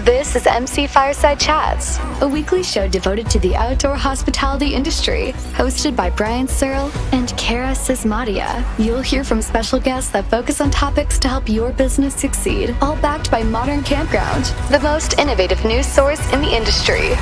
This is MC Fireside Chats, a weekly show devoted to the outdoor hospitality industry, hosted by Brian Searl and Cara Csizmadia. You'll hear from special guests that focus on topics to help your business succeed, all backed by Modern Campground, the most innovative news source in the industry.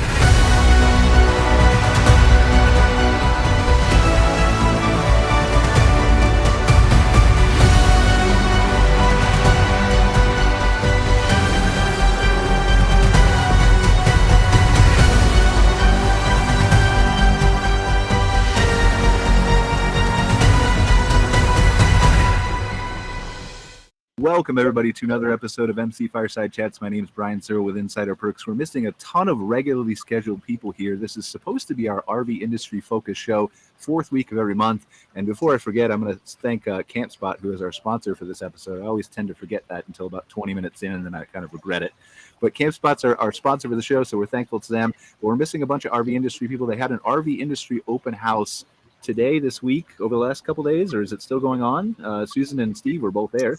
Welcome, everybody, to another episode of MC Fireside Chats. My name is Brian Searl with Insider Perks. We're missing a ton of regularly scheduled people here. This is supposed to be our RV industry focus show, fourth week of every month. And before I forget, I'm going to thank CampSpot, who is our sponsor for this episode. I always tend to forget that until about 20 minutes in, and then I kind of regret it. But CampSpot's our sponsor for the show, so we're thankful to them. But we're missing a bunch of RV industry people. They had an RV industry open house today, this week, over the last couple days, or is it still going on? Susan and Steve were both there.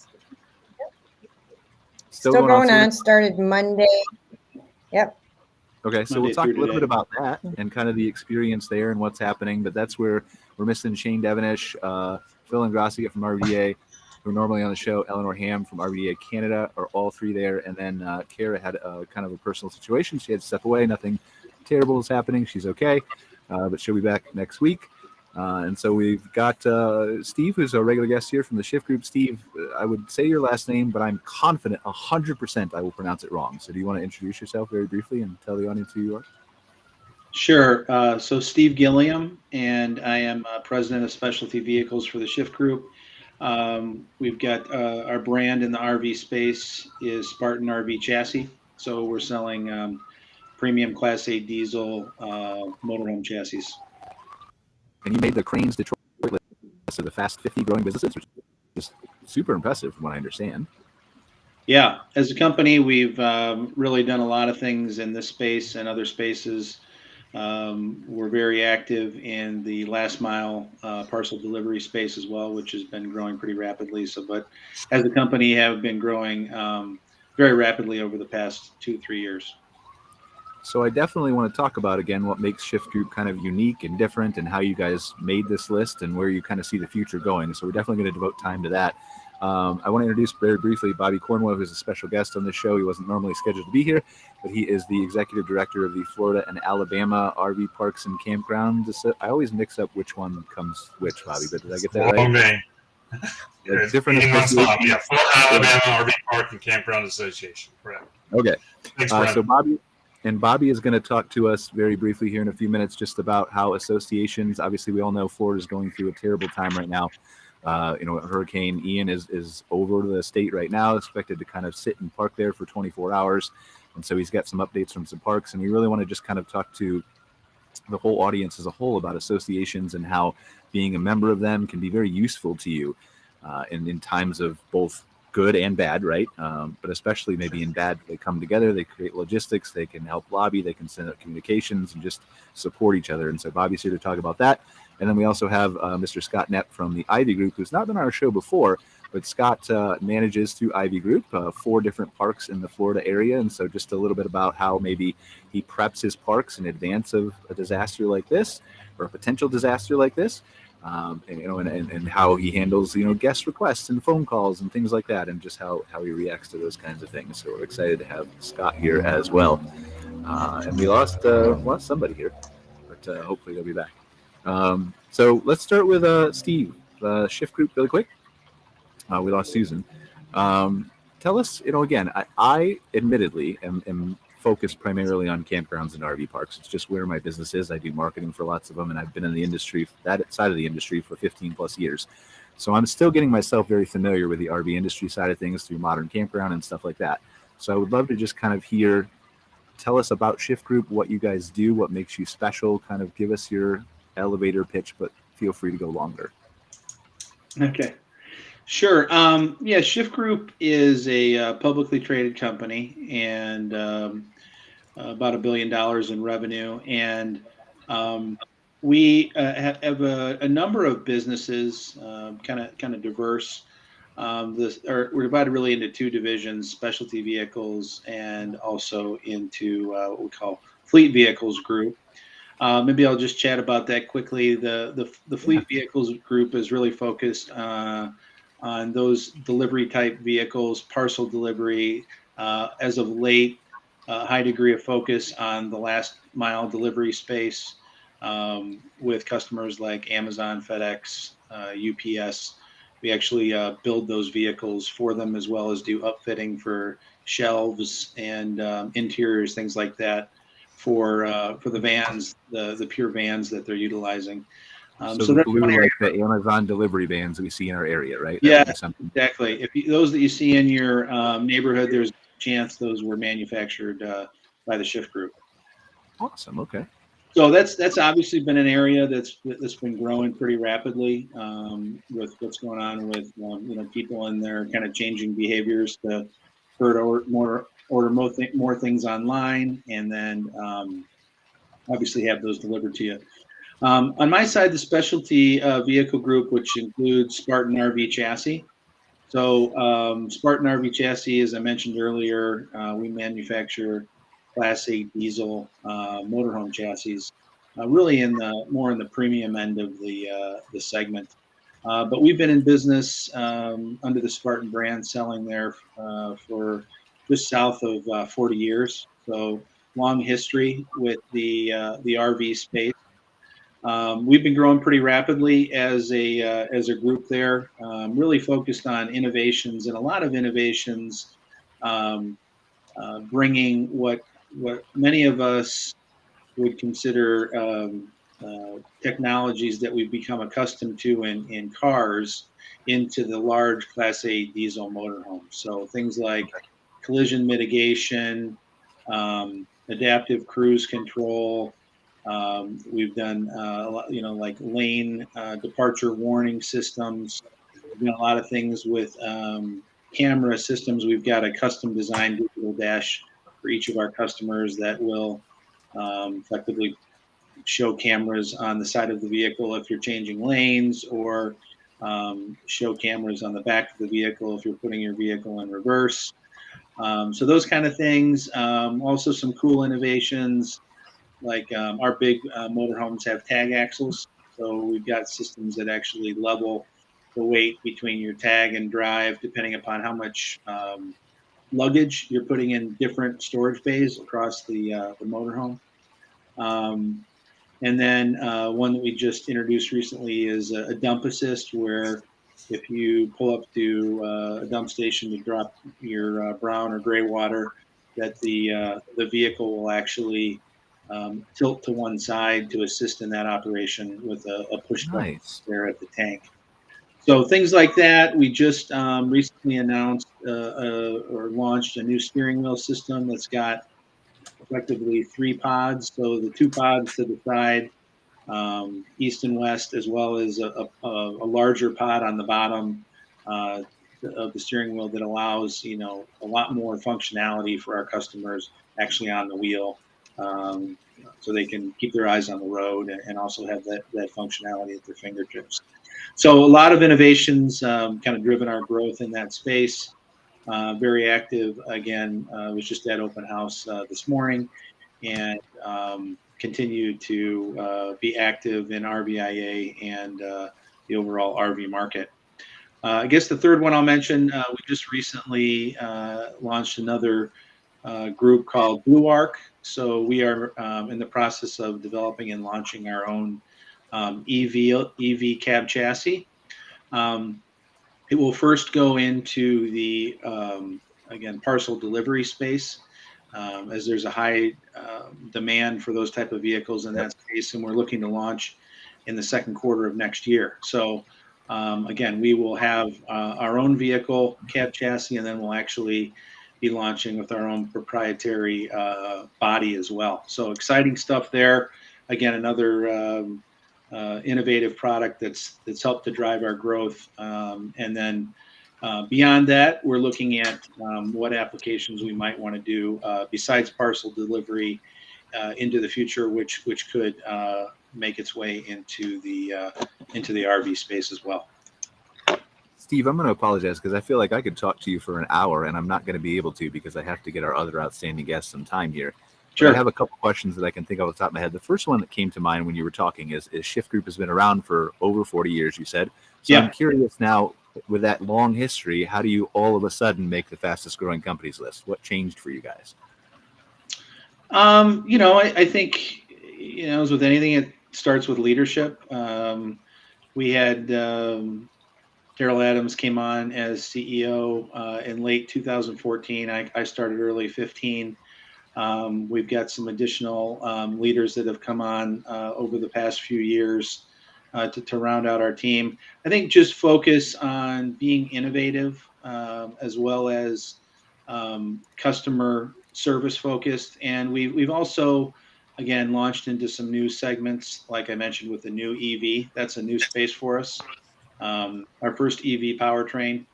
Still going on. Started Monday. Yep. Okay, so we'll talk a little bit about that and kind of the experience there and what's happening. But that's where we're missing Shane Devenish, Phil Ingrassia from RVDA, who are normally on the show, Eleanor Ham from RVDA Canada, are all three there. And then Cara had kind of a personal situation. She had to step away. Nothing terrible is happening. She's okay, but she'll be back next week. And so we've got Steve, who's a regular guest here from the Shyft group. Steve, I would say your last name, but I'm confident 100% I will pronounce it wrong. So do you want to introduce yourself very briefly and tell the audience who you are? Sure. So Steve Guillaume, and I am president of specialty vehicles for the Shyft group. We've got our brand in the RV space is Spartan RV Chassis. So we're selling premium Class 8 diesel motorhome chassis. And you made the Crain's Detroit list of the Fast 50 growing businesses, which is super impressive from what I understand. Yeah, as a company, we've really done a lot of things in this space and other spaces. We're very active in the last mile parcel delivery space as well, which has been growing pretty rapidly. But as a company, have been growing very rapidly over the past 2-3 years. So I definitely want to talk about, again, what makes Shyft Group kind of unique and different and how you guys made this list and where you kind of see the future going. So we're definitely going to devote time to that. I want to introduce very briefly Bobby Cornwell, who's a special guest on this show. He wasn't normally scheduled to be here, but he is the executive director of the Florida and Alabama RV Parks and Campgrounds. I always mix up which one comes which, Bobby, but did I get that right? Oh, man. Yeah, different Florida, Alabama RV Park and Campground Association, correct. Okay. Thanks, so Bobby is going to talk to us very briefly here in a few minutes just about how associations, obviously we all know Florida is going through a terrible time right now. Hurricane Ian is over the state right now, expected to kind of sit and park there for 24 hours. And so he's got some updates from some parks. And we really want to just kind of talk to the whole audience as a whole about associations and how being a member of them can be very useful to you in times of both good and bad, right? But especially maybe in bad, they come together, they create logistics, they can help lobby, they can send out communications and just support each other. And so Bobby's here to talk about that. And then we also have Mr. Scott Knepp from the Ivy Group, who's not been on our show before, but Scott manages through Ivy Group 4 different parks in the Florida area. And so just a little bit about how maybe he preps his parks in advance of a disaster like this or a potential disaster like this. And how he handles, guest requests and phone calls and things like that, and just how he reacts to those kinds of things. So we're excited to have Scott here as well. And we lost somebody here, but hopefully they'll be back. So let's start with Steve, Shyft Group, really quick. We lost Susan. Tell us, again, I admittedly am focused primarily on campgrounds and RV parks. It's just where my business is. I do marketing for lots of them, and I've been in the industry, that side of the industry, for 15 plus years. So I'm still getting myself very familiar with the RV industry side of things through Modern Campground and stuff like that. So I would love to just kind of tell us about Shyft Group, what you guys do, what makes you special, kind of give us your elevator pitch, but feel free to go longer. Okay. Sure. Shyft Group is a publicly traded company and about $1 billion in revenue. And we have a number of businesses, kind of diverse. we're divided really into two divisions: specialty vehicles and also into what we call fleet vehicles group. Maybe I'll just chat about that quickly. The fleet vehicles group is really focused on those delivery type vehicles, parcel delivery. As of late, high degree of focus on the last mile delivery space with customers like Amazon, FedEx, UPS. We actually build those vehicles for them, as well as do upfitting for shelves and interiors, things like that, for the vans, the pure vans that they're utilizing. So the blue, like the Amazon delivery vans that we see in our area, right? Yeah, exactly. If those that you see in your neighborhood, there's a chance those were manufactured by the Shyft group. Awesome. Okay. So that's obviously been an area that's been growing pretty rapidly with what's going on with people and their kind of changing behaviors to order more things online, and then obviously have those delivered to you. On my side, the specialty vehicle group, which includes Spartan RV chassis. So Spartan RV chassis, as I mentioned earlier, we manufacture Class 8 diesel motorhome chassis, really more in the premium end of the segment. But we've been in business under the Spartan brand, selling there for just south of 40 years. So long history with the RV space. We've been growing pretty rapidly as a group there, really focused on innovations, and a lot of innovations, bringing what many of us would consider technologies that we've become accustomed to in cars into the large Class 8 diesel motorhomes. So things like collision mitigation, adaptive cruise control. We've done a lot, like lane departure warning systems. We've done a lot of things with camera systems. We've got a custom designed digital dash for each of our customers that will effectively show cameras on the side of the vehicle if you're changing lanes, or show cameras on the back of the vehicle if you're putting your vehicle in reverse. So those kind of things. Also some cool innovations, like our big motorhomes have tag axles. So we've got systems that actually level the weight between your tag and drive, depending upon how much luggage you're putting in different storage bays across the motorhome. And then one that we just introduced recently is a dump assist, where if you pull up to a dump station to drop your brown or gray water, that the vehicle will actually tilt to one side to assist in that operation with a push button there at the tank. So things like that. We just recently announced or launched a new steering wheel system that's got effectively 3 pods. So the 2 pods to the side, east and west, as well as a larger pod on the bottom of the steering wheel that allows a lot more functionality for our customers actually on the wheel, so they can keep their eyes on the road and also have that functionality at their fingertips. So a lot of innovations kind of driven our growth in that space. Very active. Again, was just at open house this morning, and continue to be active in RVIA and the overall RV market. I guess the third one I'll mention, we just recently launched another group called Blue Arc. So we are in the process of developing and launching our own EV cab chassis. It will first go into the, again, parcel delivery space, as there's a high demand for those type of vehicles in that space, and we're looking to launch in the second quarter of next year. So again, we will have our own vehicle cab chassis, and then we'll actually be launching with our own proprietary body as well. So exciting stuff there. Again, another innovative product that's helped to drive our growth. And then beyond that, we're looking at what applications we might want to do besides parcel delivery into the future, which could make its way into the RV space as well. Steve, I'm going to apologize because I feel like I could talk to you for an hour, and I'm not going to be able to because I have to get our other outstanding guests some time here. Sure. But I have a couple questions that I can think of off the top of my head. The first one that came to mind when you were talking is Shyft Group has been around for over 40 years, you said. So Yeah. I'm curious now, with that long history, how do you all of a sudden make the fastest growing companies list? What changed for you guys? I think, as with anything, it starts with leadership. We had Daryl Adams came on as CEO in late 2014. I started early 15. We've got some additional leaders that have come on over the past few years to round out our team. I think just focus on being innovative as well as customer service focused. And we've also, again, launched into some new segments, like I mentioned with the new EV. That's a new space for us. Our first EV powertrain.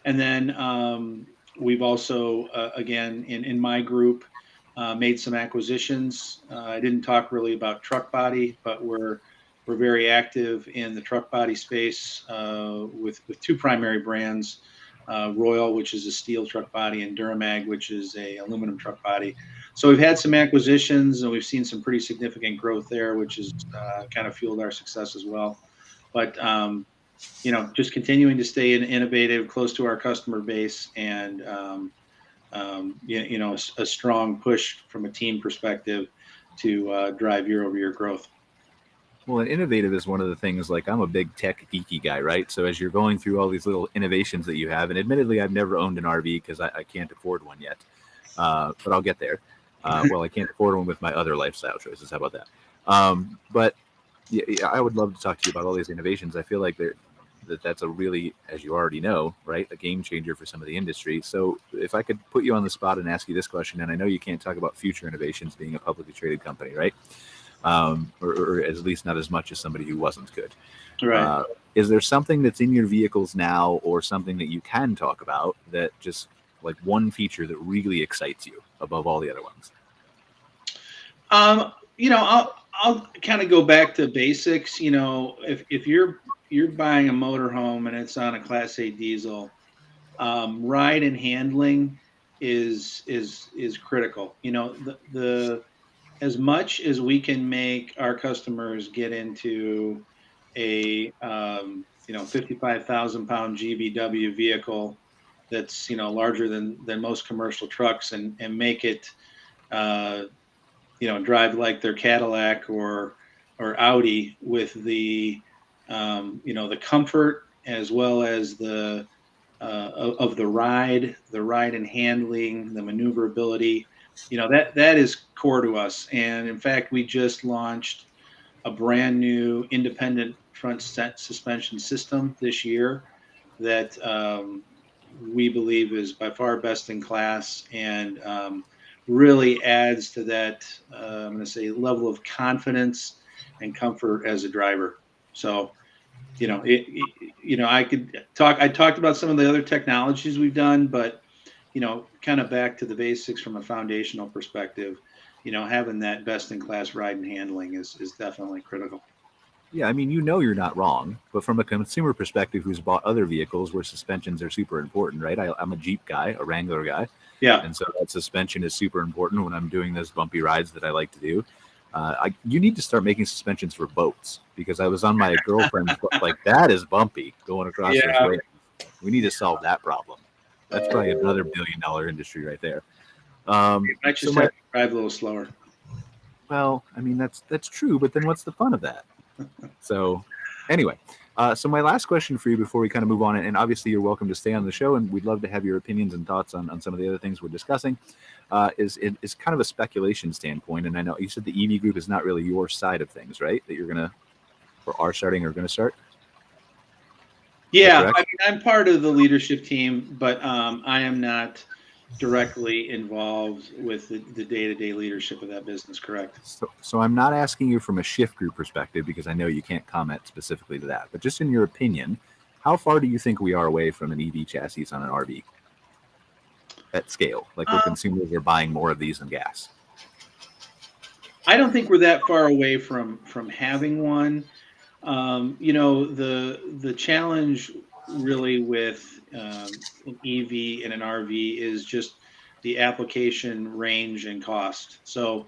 And then we've also, again, in my group, made some acquisitions. I didn't talk really about truck body, but we're very active in the truck body space with two primary brands, Royal, which is a steel truck body, and Duramag, which is a aluminum truck body. So we've had some acquisitions, and we've seen some pretty significant growth there, which has kind of fueled our success as well. But just continuing to stay innovative, close to our customer base, and a strong push from a team perspective to drive year-over-year growth. Well, and innovative is one of the things, like I'm a big tech geeky guy, right? So as you're going through all these little innovations that you have, and admittedly, I've never owned an RV because I can't afford one yet, but I'll get there. Well, I can't afford one with my other lifestyle choices. How about that? But yeah, I would love to talk to you about all these innovations. I feel like that's a really, as you already know, right, a game changer for some of the industry. So if I could put you on the spot and ask you this question, and I know you can't talk about future innovations being a publicly traded company, right? Or at least not as much as somebody who wasn't could. Right. Is there something that's in your vehicles now or something that you can talk about that just like one feature that really excites you above all the other ones? I'll kind of go back to basics. If you're buying a motorhome and it's on a Class A diesel, ride and handling is critical. As much as we can make our customers get into a 55,000 pound GVW vehicle that's larger than most commercial trucks and make it drive like their Cadillac or Audi with the the comfort as well as the of the ride and handling, the maneuverability, that is core to us. And in fact, we just launched a brand new independent front suspension system this year that we believe is by far best in class and really adds to that, I'm going to say, level of confidence and comfort as a driver. So, I talked about some of the other technologies we've done, but, kind of back to the basics from a foundational perspective, having that best in class ride and handling is definitely critical. Yeah, I mean, you're not wrong, but from a consumer perspective who's bought other vehicles where suspensions are super important, right? I'm a Jeep guy, a Wrangler guy. Yeah. And so that suspension is super important when I'm doing those bumpy rides that I like to do. You need to start making suspensions for boats because I was on my girlfriend's boat, like that is bumpy going across those waves. We need to solve that problem. That's probably another $1 billion industry right there. I just have to drive a little slower. Well, I mean, that's true, but then what's the fun of that? So anyway, so my last question for you before we kind of move on, and obviously you're welcome to stay on the show, and we'd love to have your opinions and thoughts on some of the other things we're discussing, is kind of a speculation standpoint. And I know you said the EV group is not really your side of things, right? That you're going to, or are starting or going to start? Yeah, I mean, I'm part of the leadership team, but I am not directly involved with the day-to-day leadership of that business, correct? So I'm not asking you from a Shyft Group perspective because I know you can't comment specifically to that, but just in your opinion, how far do you think we are away from an EV chassis on an RV at scale? Like where consumers are buying more of these than gas? I don't think we're that far away from having one. The challenge really with an EV and an RV is just the application range and cost. So,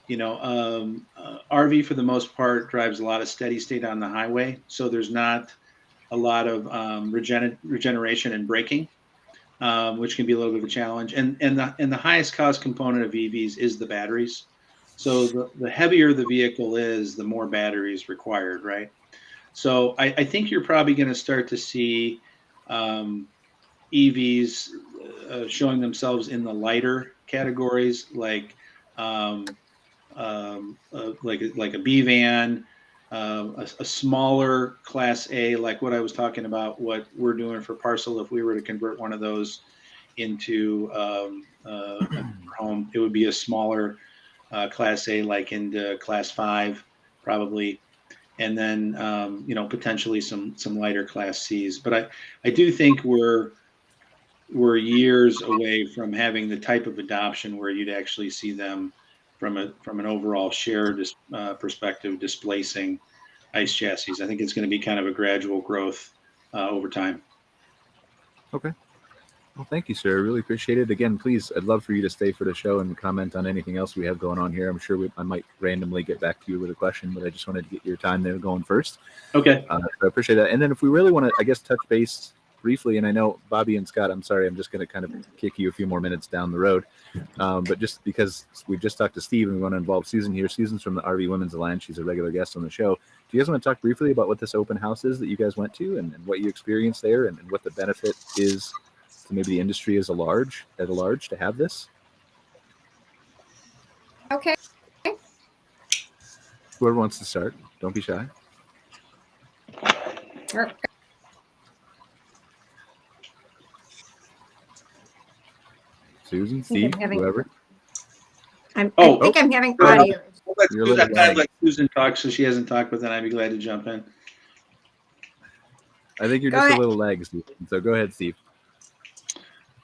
RV for the most part drives a lot of steady state on the highway. So there's not a lot of regeneration and braking, which can be a little bit of a challenge. And the highest cost component of EVs is the batteries. So the heavier the vehicle is, the more batteries required, right? So I think you're probably going to start to see EVs showing themselves in the lighter categories, like like a B van, a smaller Class A, like what I was talking about, what we're doing for Parcel. If we were to convert one of those into a home, it would be a smaller Class A, like into Class 5, probably. And then, potentially some lighter Class Cs. But I do think we're years away from having the type of adoption where you'd actually see them from an overall share perspective displacing ICE chassis. I think it's going to be kind of a gradual growth over time. Okay. Well, thank you, sir. I really appreciate it. Again, please, I'd love for you to stay for the show and comment on anything else we have going on here. I'm sure I might randomly get back to you with a question, but I just wanted to get your time there going first. Okay. So I appreciate that. And then if we really want to, I guess, touch base briefly, and I know Bobby and Scott, I'm sorry, I'm just going to kind of kick you a few more minutes down the road. But just because we just talked to Steve and we want to involve Susan here. Susan's from the RV Women's Alliance. She's a regular guest on the show. Do you guys want to talk briefly about what this open house is that you guys went to and what you experienced there and what the benefit is to maybe the industry at a large to have this? Okay. Whoever wants to start, don't be shy. Sure. Susan, Steve, whoever. I think I'm having audio. Let Susan talk, so she hasn't talked, but then I'd be glad to jump in. I think you're just a little lag, Steve. So go ahead, Steve.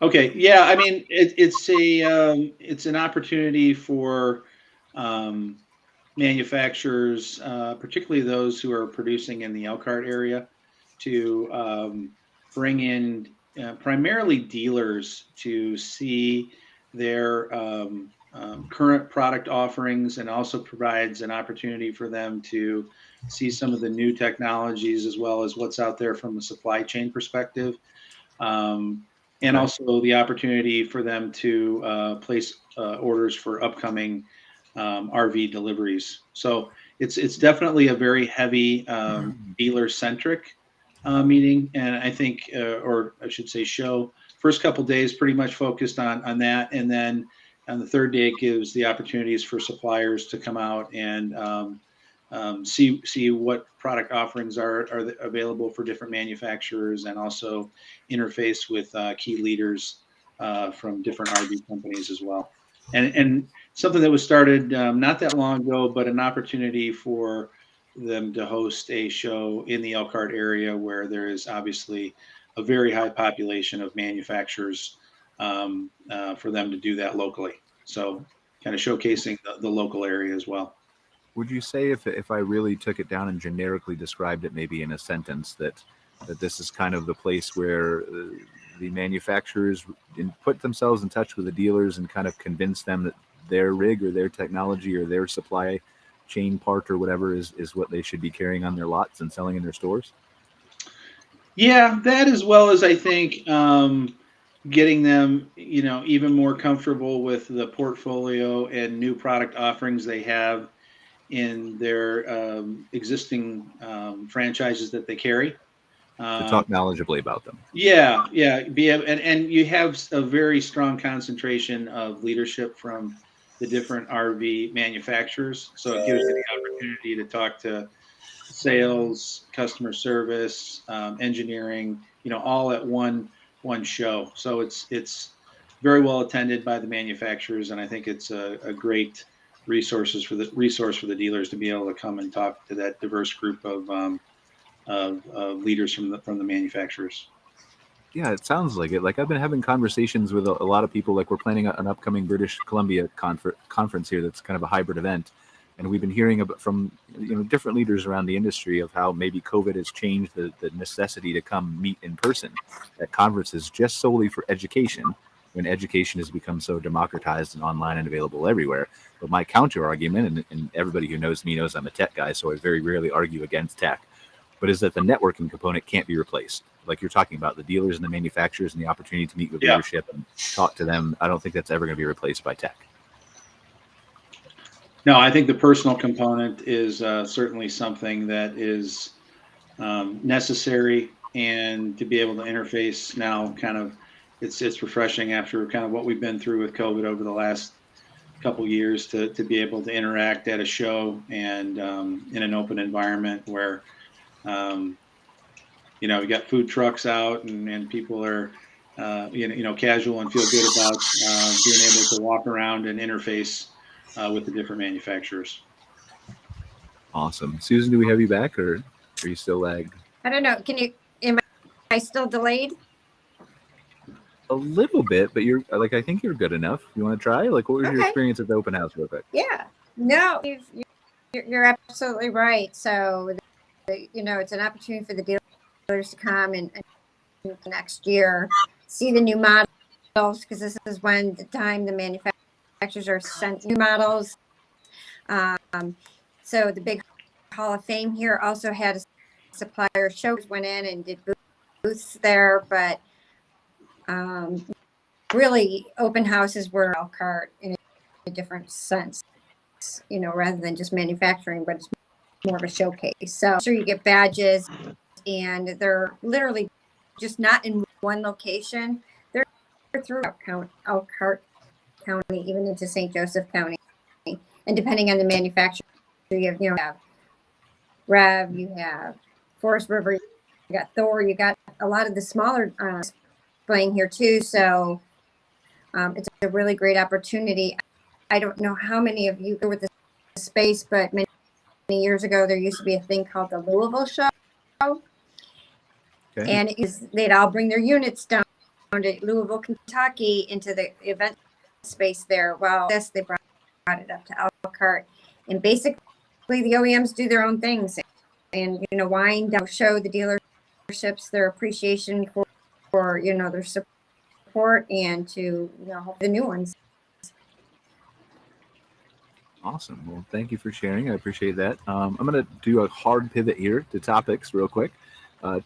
Okay. Yeah. I mean, it's an opportunity for manufacturers, particularly those who are producing in the Elkhart area, to bring in primarily dealers to see their current product offerings, and also provides an opportunity for them to see some of the new technologies as well as what's out there from a supply chain perspective. And also the opportunity for them to place orders for upcoming RV deliveries. So it's definitely a very heavy dealer-centric meeting, and I think, or I should say, show. First couple of days pretty much focused on that, and then on the third day it gives the opportunities for suppliers to come out and see what product offerings are available for different manufacturers, and also interface with key leaders from different RV companies as well. And something that was started not that long ago, but an opportunity for them to host a show in the Elkhart area where there is obviously a very high population of manufacturers, for them to do that locally. So kind of showcasing the local area as well. Would you say, if I really took it down and generically described it maybe in a sentence, that this is kind of the place where the manufacturers put themselves in touch with the dealers and kind of convince them that their rig or their technology or their supply chain part or whatever is what they should be carrying on their lots and selling in their stores? Yeah, that, as well as I think getting them, even more comfortable with the portfolio and new product offerings they have in their existing franchises that they carry. To talk knowledgeably about them. Yeah. And you have a very strong concentration of leadership from the different RV manufacturers. So it gives you the opportunity to talk to sales, customer service, engineering, all at one show. So it's very well attended by the manufacturers, and I think it's a great resource for the dealers to be able to come and talk to that diverse group of leaders from the manufacturers. Yeah, it sounds like it. Like, I've been having conversations with a lot of people. Like, we're planning an upcoming British Columbia conference here that's kind of a hybrid event. And we've been hearing about from different leaders around the industry of how maybe COVID has changed the necessity to come meet in person at conferences just solely for education, when education has become so democratized and online and available everywhere. But my counter argument, and everybody who knows me knows I'm a tech guy, so I very rarely argue against tech, but is that the networking component can't be replaced. Like you're talking about, the dealers and the manufacturers and the opportunity to meet with leadership and talk to them, I don't think that's ever going to be replaced by tech. No, I think the personal component is certainly something that is necessary, and to be able to interface now, kind of, it's refreshing after kind of what we've been through with COVID over the last couple years to be able to interact at a show and in an open environment where we got food trucks out and people are casual and feel good about being able to walk around and interface with the different manufacturers. Awesome. Susan, do we have you back, or are you still lagged? I don't know. Am I still delayed? A little bit, but you're like, I think you're good enough. You want to try? Like, what was your experience at the open house real quick? Yeah. No, you're absolutely right. So, it's an opportunity for the dealers to come and next year see the new models, because this is when the time the manufacturers are sent new models. So the big Hall of Fame here also had a supplier shows, went in and did booths there, but really open houses were a la carte in a different sense, rather than just manufacturing, but it's more of a showcase. So sure, you get badges, and they're literally just not in one location. They're throughout Elkhart County, even into St. Joseph County, and depending on the manufacturer, you have Rev, you have Forest River, you got Thor, you got a lot of the smaller playing here too. So it's a really great opportunity. I don't know how many of you go with the space, but many years ago there used to be a thing called the Louisville Show, and they'd all bring their units down to Louisville, Kentucky, into the event space there. Well, they brought it up to Elkhart, and basically the OEMs do their own things, and wine down, show the dealerships their appreciation for their support, and to the new ones. Awesome. Well, thank you for sharing. I appreciate that. I'm going to do a hard pivot here to topics real quick.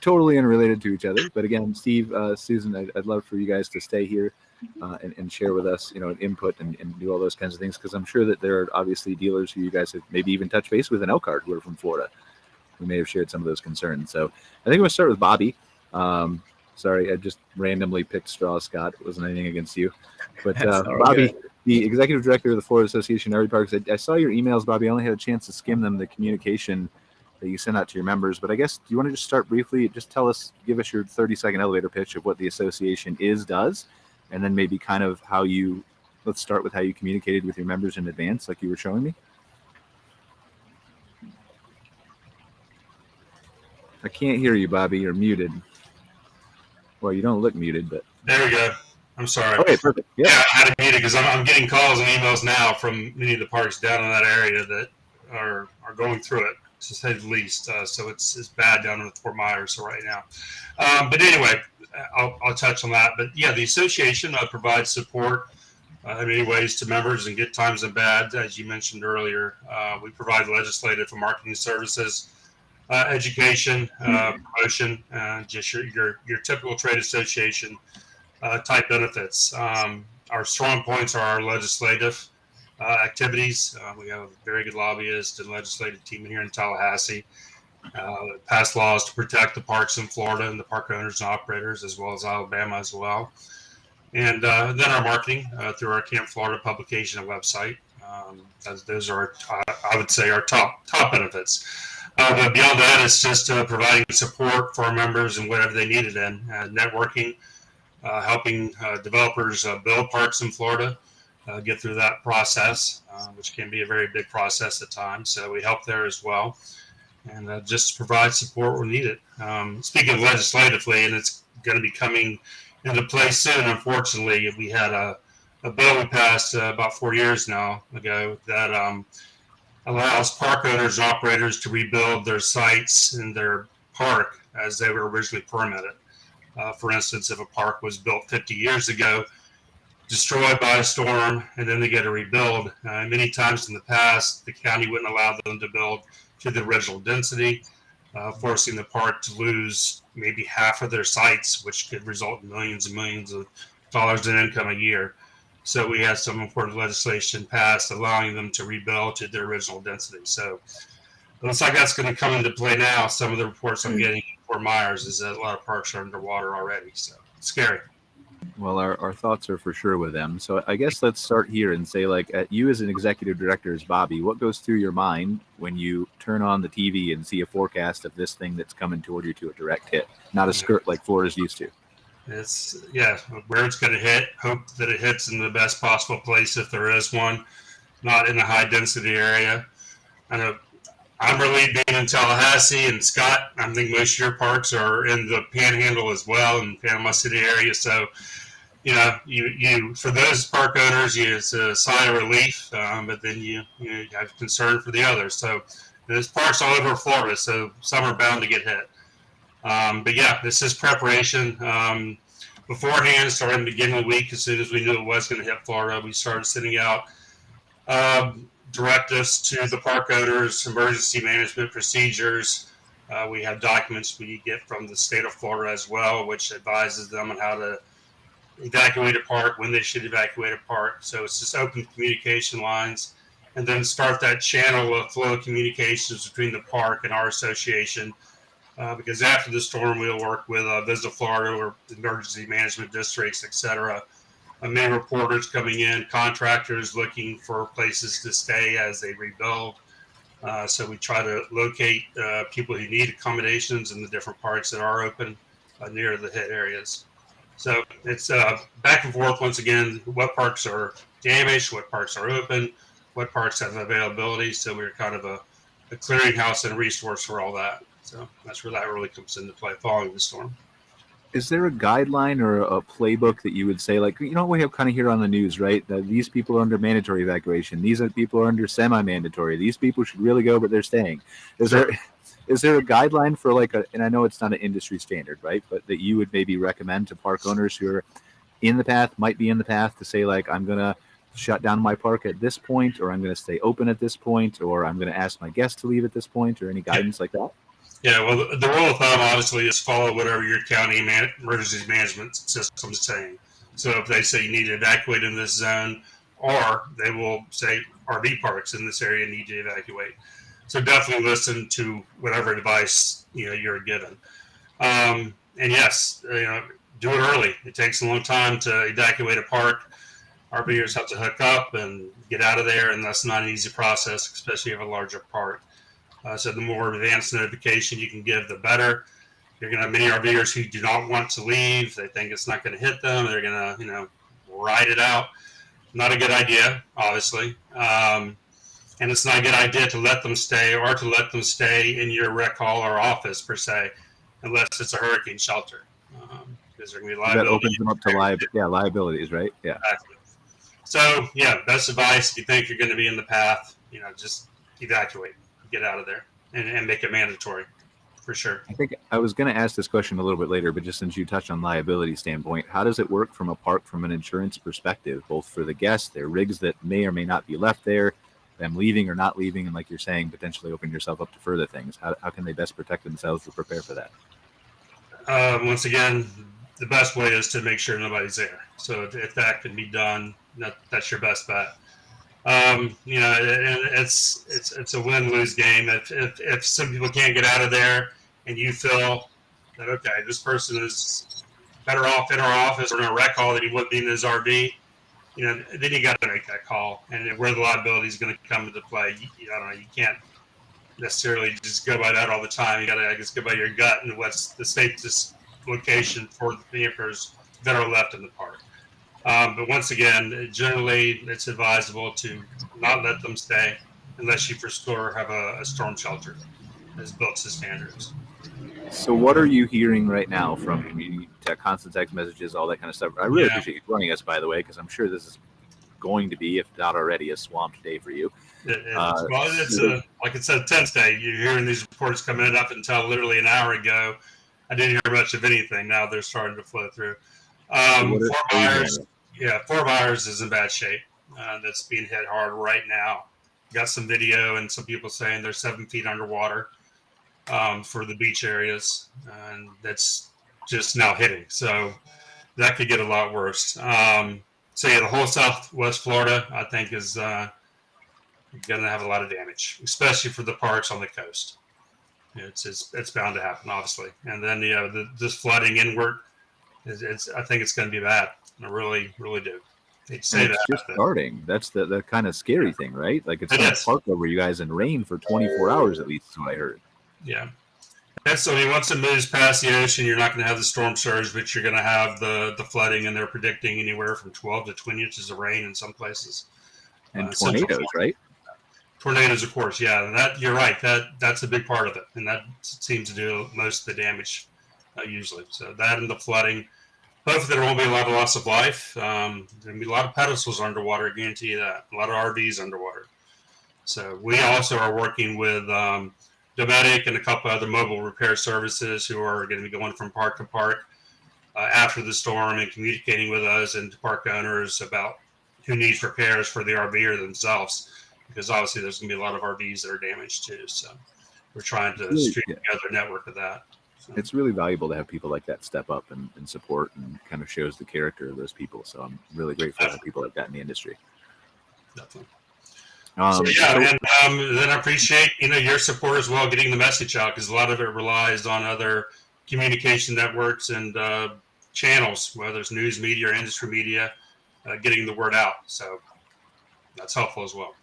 Totally unrelated to each other, but again, Steve, Susan, I'd love for you guys to stay here and share with us, input and do all those kinds of things, because I'm sure that there are obviously dealers who you guys have maybe even touched base with in Elkhart who are from Florida, who may have shared some of those concerns. So I think we'll start with Bobby. Sorry, I just randomly picked straws, Scott. It wasn't anything against you, but Bobby, good. The executive director of the Florida Association of RV Parks. I saw your emails, Bobby. I only had a chance to skim them, the communication that you send out to your members, but I guess, do you want to just start briefly, just give us your 30-second elevator pitch of what the association does, and then maybe kind of let's start with how you communicated with your members in advance, like you were showing me. I can't hear you, Bobby. You're muted. Well, you don't look muted, but. There we go. I'm sorry. Okay, perfect. Yeah, I had to mute it because I'm getting calls and emails now from many of the parks down in that area that are going through it, to say the least. So it's bad down in Fort Myers right now. But anyway, I'll touch on that. But yeah, the association provides support in many ways to members and good times and bad. As you mentioned earlier, we provide legislative and marketing services, education, promotion, just your typical trade association type benefits. Our strong points are our legislative activities. We have a very good lobbyist and legislative team here in Tallahassee. Passed laws to protect the parks in Florida and the park owners and operators, as well as Alabama as well. And then our marketing through our Camp Florida publication and website. Those are, I would say, our top benefits. But beyond that, it's just providing support for our members and whatever they needed in networking, helping developers build parks in Florida, get through that process, which can be a very big process at times. So we help there as well, and just provide support where needed. Speaking of legislatively, and it's going to be coming into place soon, unfortunately, we had a bill we passed about 4 years now ago that allows park owners and operators to rebuild their sites in their park as they were originally permitted. For instance, if a park was built 50 years ago, destroyed by a storm, and then they get a rebuild, many times in the past, the county wouldn't allow them to build to the original density, forcing the park to lose maybe half of their sites, which could result in millions and millions of dollars in income a year. So we have some important legislation passed allowing them to rebuild to their original density. So it looks like that's going to come into play now. Some of the reports I'm getting in Fort Myers is that a lot of parks are underwater already. So it's scary. Well, our thoughts are for sure with them. So I guess let's start here and say, like, you as an executive director, as Bobby, what goes through your mind when you turn on the TV and see a forecast of this thing that's coming toward you to a direct hit, not a skirt like Florida's used to? It's, yeah, where it's going to hit, hope that it hits in the best possible place if there is one, not in a high density area. I know I'm relieved being in Tallahassee, and Scott, I think most of your parks are in the Panhandle as well, in Panama City area. So, you know, you for those park owners, it's a sigh of relief, but then you have concern for the others. So there's parks all over Florida, so some are bound to get hit. But yeah, this is preparation. Beforehand, starting at the beginning of the week, as soon as we knew it was going to hit Florida, we started sending out directives to the park owners, emergency management procedures. We have documents we get from the state of Florida as well, which advises them on how to evacuate a park, when they should evacuate a park. So it's just open communication lines, and then start that channel of flow of communications between the park and our association. Because after the storm, we'll work with Visit Florida or emergency management districts, et cetera. Many reporters coming in, contractors looking for places to stay as they rebuild. So we try to locate people who need accommodations in the different parks that are open near the hit areas. So it's back and forth once again, what parks are damaged, what parks are open, what parks have availability. So we're kind of a clearinghouse and resource for all that. So that's where that really comes into play following the storm. Is there a guideline or a playbook that you would say, like, you know, we have kind of here on the news, right? That these people are under mandatory evacuation. These are people are under semi-mandatory. These people should really go, but they're staying. Is there a guideline for like and I know it's not an industry standard, right? But that you would maybe recommend to park owners who are in the path, might be in the path, to say, like, I'm going to shut down my park at this point, or I'm going to stay open at this point, or I'm going to ask my guests to leave at this point, or any guidance like that? Yeah, well, the rule of thumb obviously is follow whatever your county emergency management system is saying. So if they say you need to evacuate in this zone, or they will say RV parks in this area need to evacuate. So definitely listen to whatever advice you're given. And yes, do it early. It takes a long time to evacuate a park. RVers have to hook up and get out of there, and that's not an easy process, especially if you have a larger park. So the more advanced notification you can give, the better. You're going to have many RVers who do not want to leave. They think it's not going to hit them. They're going to, ride it out. Not a good idea, obviously. And it's not a good idea to let them stay or to let them stay in your rec hall or office, per se, unless it's a hurricane shelter. Because there can be liability. That opens them up to liabilities, right? Yeah. Exactly. So, yeah, best advice, if you think you're going to be in the path, just evacuate. Get out of there and make it mandatory, for sure. I think I was going to ask this question a little bit later, but just since you touched on liability standpoint, how does it work from an insurance perspective, both for the guests, their rigs that may or may not be left there, them leaving or not leaving, and like you're saying, potentially open yourself up to further things? How can they best protect themselves or prepare for that? Once again, the best way is to make sure nobody's there. So if that can be done, that's your best bet. It's a win-lose game. If some people can't get out of there, and you feel that, okay, this person is better off in our office or in a rec hall than he would be in his RV, then you got to make that call. And where the liability is going to come into play, you can't necessarily just go by that all the time. You got to, I guess, go by your gut and what's the safest location for the campers that are left in the park. But once again, generally, it's advisable to not let them stay unless you for sure have a storm shelter that's built to standards. So what are you hearing right now from community, constant text messages, all that kind of stuff? I really appreciate you joining us, by the way, because I'm sure this is going to be, if not already, a swamped day for you. It's like it said, tense day. You're hearing these reports coming in up until literally an hour ago. I didn't hear much of anything. Now they're starting to flow through. Fort Myers is in bad shape. That's being hit hard right now. Got some video and some people saying they're 7 feet underwater for the beach areas, and that's just now hitting. So that could get a lot worse. The whole Southwest Florida, I think, is going to have a lot of damage, especially for the parks on the coast. It's bound to happen, obviously. And then this flooding inward, I think it's going to be bad. I really, really do. It's just starting. That's the kind of scary thing, right? Like it's going to park over you guys in rain for 24 hours at least, is what I heard. Yeah. And so once it moves past the ocean, you're not going to have the storm surge, but you're going to have the flooding, and they're predicting anywhere from 12 to 20 inches of rain in some places. And tornadoes, right? Tornadoes, of course, yeah. And that, you're right. That's a big part of it, and that seems to do most of the damage usually. So that and the flooding. Hopefully there won't be a lot of loss of life. There'll be a lot of pedestals underwater, I guarantee you that. A lot of RVs underwater. So we also are working with Dometic and a couple other mobile repair services who are going to be going from park to park after the storm and communicating with us and park owners about who needs repairs for the RVer themselves, because obviously there's going to be a lot of RVs that are damaged too. So we're trying to string together a network of that. So it's really valuable to have people like that step up and support, and kind of shows the character of those people. So I'm really grateful to have people like that in the industry. Definitely. Then I appreciate your support as well, getting the message out, because a lot of it relies on other communication networks and channels, whether it's news media or industry media, getting the word out. So that's helpful as well.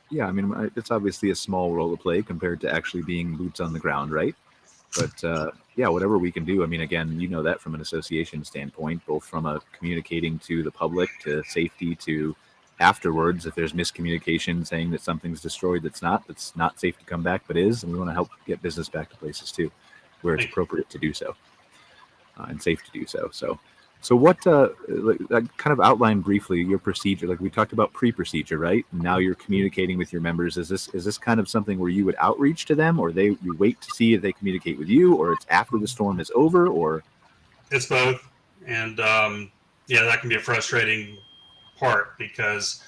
Yeah, I mean, it's obviously a small role to play compared to actually being boots on the ground, right? But whatever we can do. I mean, again, that from an association standpoint, both from a communicating to the public to safety to afterwards, if there's miscommunication saying that something's destroyed that's not safe to come back, but is, and we want to help get business back to places too, where it's appropriate to do so and safe to do so. So what, kind of outline briefly your procedure. Like we talked about pre-procedure, right? And now you're communicating with your members. Is this kind of something where you would outreach to them, or you wait to see if they communicate with you, or it's after the storm is over, or? It's both. And that can be a frustrating part, because,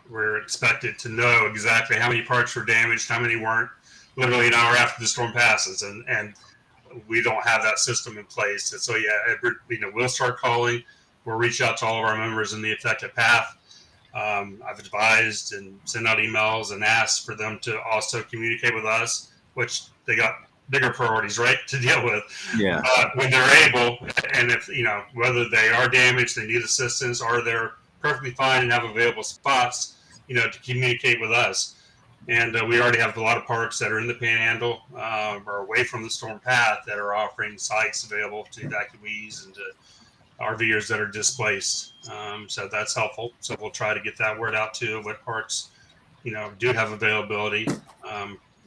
we're expected to know exactly how many parts were damaged, how many weren't, literally an hour after the storm passes. And we don't have that system in place. And so, we'll start calling. We'll reach out to all of our members in the affected path. I've advised and sent out emails and asked for them to also communicate with us, which they got bigger priorities, right, to deal with. Yeah. When they're able, and if, whether they are damaged, they need assistance, or they're perfectly fine and have available spots, to communicate with us. And we already have a lot of parks that are in the Panhandle or away from the storm path that are offering sites available to evacuees and to RVers that are displaced. So that's helpful. So we'll try to get that word out too, what parks, do have availability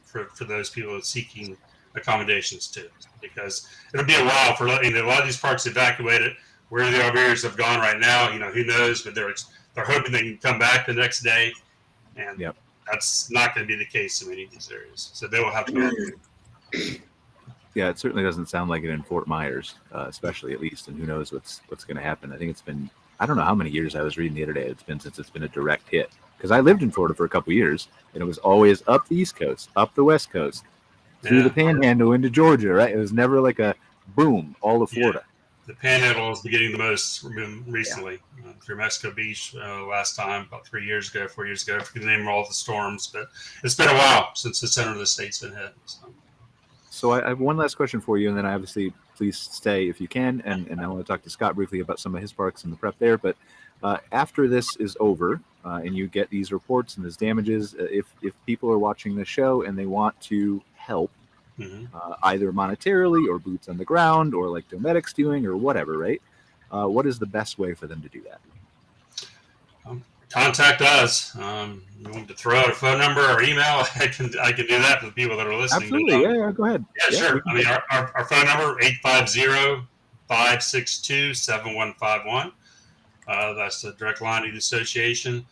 for those people seeking accommodations too, because it'll be a while for a lot of these parks evacuated. Where the RVers have gone right now, who knows? But they're hoping they can come back the next day, and that's not going to be the case in many of these areas. So they will have to go. Yeah, it certainly doesn't sound like it in Fort Myers, especially at least. And who knows what's going to happen? I think it's been, I don't know how many years I was reading the other day it's been since it's been a direct hit. Because I lived in Florida for a couple of years, and it was always up the East Coast, up the West Coast, through the Panhandle into Georgia, right? It was never like a boom, all of Florida. The Panhandle is getting the most recently through Mexico Beach last time, about 4 years ago, if you can name all the storms. But it's been a while since the center of the state's been hit. So I have one last question for you, and then obviously please stay if you can. And I want to talk to Scott briefly about some of his parks and the prep there. But after this is over and you get these reports and these damages, if people are watching the show and they want to help, either monetarily or boots on the ground or like Dometic's doing or whatever, right? What is the best way for them to do that? Contact us. You want to throw out a phone number or email? I can do that for the people that are listening. Absolutely. Yeah, go ahead. Yeah, sure. I mean, our phone number, 850-562-7151. That's the direct line to the association.